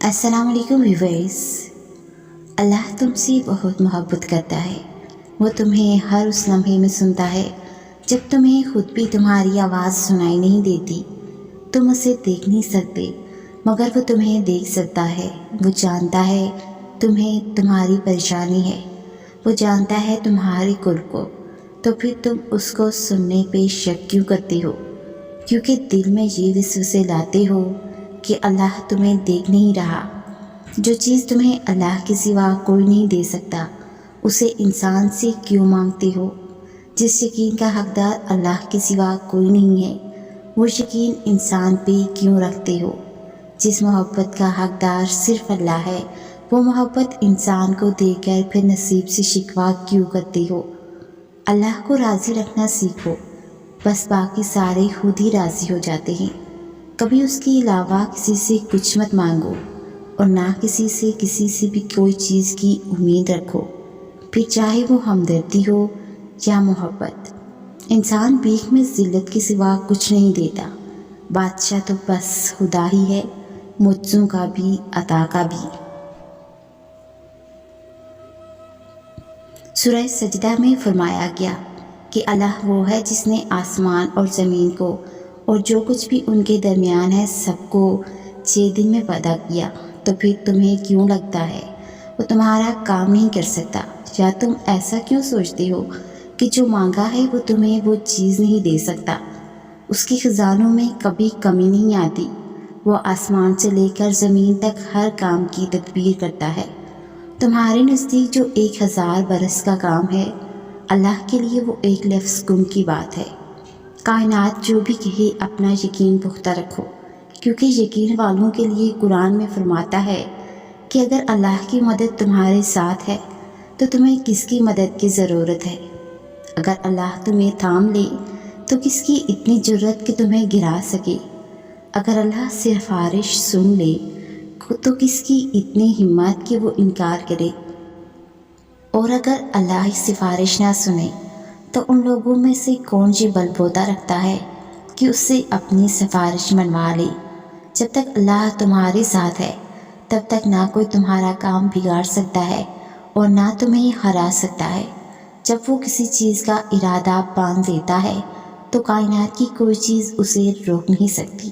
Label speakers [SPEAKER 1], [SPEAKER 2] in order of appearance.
[SPEAKER 1] السلام علیکم ویورز۔ اللہ تم سے بہت محبت کرتا ہے۔ وہ تمہیں ہر اس لمحے میں سنتا ہے جب تمہیں خود بھی تمہاری آواز سنائی نہیں دیتی۔ تم اسے دیکھ نہیں سکتے مگر وہ تمہیں دیکھ سکتا ہے۔ وہ جانتا ہے تمہیں تمہاری پریشانی ہے، وہ جانتا ہے تمہارے قرب کو، تو پھر تم اس کو سننے پہ شک کیوں کرتے ہو؟ کیونکہ دل میں یہ وسوسے لاتے ہو کہ اللہ تمہیں دیکھ نہیں رہا۔ جو چیز تمہیں اللہ کے سوا کوئی نہیں دے سکتا اسے انسان سے کیوں مانگتے ہو؟ جس یقین کا حقدار اللہ کے سوا کوئی نہیں ہے وہ یقین انسان پہ کیوں رکھتے ہو؟ جس محبت کا حقدار صرف اللہ ہے وہ محبت انسان کو دے کر پھر نصیب سے شکوہ کیوں کرتے ہو؟ اللہ کو راضی رکھنا سیکھو، بس باقی سارے خود ہی راضی ہو جاتے ہیں۔ کبھی اس کے علاوہ کسی سے کچھ مت مانگو اور نہ کسی سے بھی کوئی چیز کی امید رکھو، پھر چاہے وہ ہمدردی ہو یا محبت۔ انسان بھیک میں ذلت کے سوا کچھ نہیں دیتا، بادشاہ تو بس خدا ہی ہے، مجزوں کا بھی عطا کا بھی۔ سورہ سجدہ میں فرمایا گیا کہ اللہ وہ ہے جس نے آسمان اور زمین کو اور جو کچھ بھی ان کے درمیان ہے سب کو 6 دن میں پیدا کیا، تو پھر تمہیں کیوں لگتا ہے وہ تمہارا کام نہیں کر سکتا؟ یا تم ایسا کیوں سوچتے ہو کہ جو مانگا ہے وہ تمہیں وہ چیز نہیں دے سکتا؟ اس کے خزانوں میں کبھی کمی نہیں آتی، وہ آسمان سے لے کر زمین تک ہر کام کی تدبیر کرتا ہے۔ تمہارے نزدیک جو 1000 برس کا کام ہے اللہ کے لیے وہ ایک لفظ گم کی بات ہے۔ کائنات جو بھی کہے اپنا یقین پختہ رکھو، کیونکہ یقین والوں کے لیے قرآن میں فرماتا ہے کہ اگر اللہ کی مدد تمہارے ساتھ ہے تو تمہیں کس کی مدد کی ضرورت ہے؟ اگر اللہ تمہیں تھام لے تو کس کی اتنی جرت کہ تمہیں گرا سکے؟ اگر اللہ سفارش سن لے تو کس کی اتنی ہمت کہ وہ انکار کرے؟ اور اگر اللہ سفارش نہ سنے تو ان لوگوں میں سے کون یہ بل بوتا رکھتا ہے کہ اس سے اپنی سفارش منوا لے؟ جب تک اللہ تمہارے ساتھ ہے تب تک نہ کوئی تمہارا کام بگاڑ سکتا ہے اور نہ تمہیں ہرا سکتا ہے۔ جب وہ کسی چیز کا ارادہ باندھ دیتا ہے تو کائنات کی کوئی چیز اسے روک نہیں سکتی۔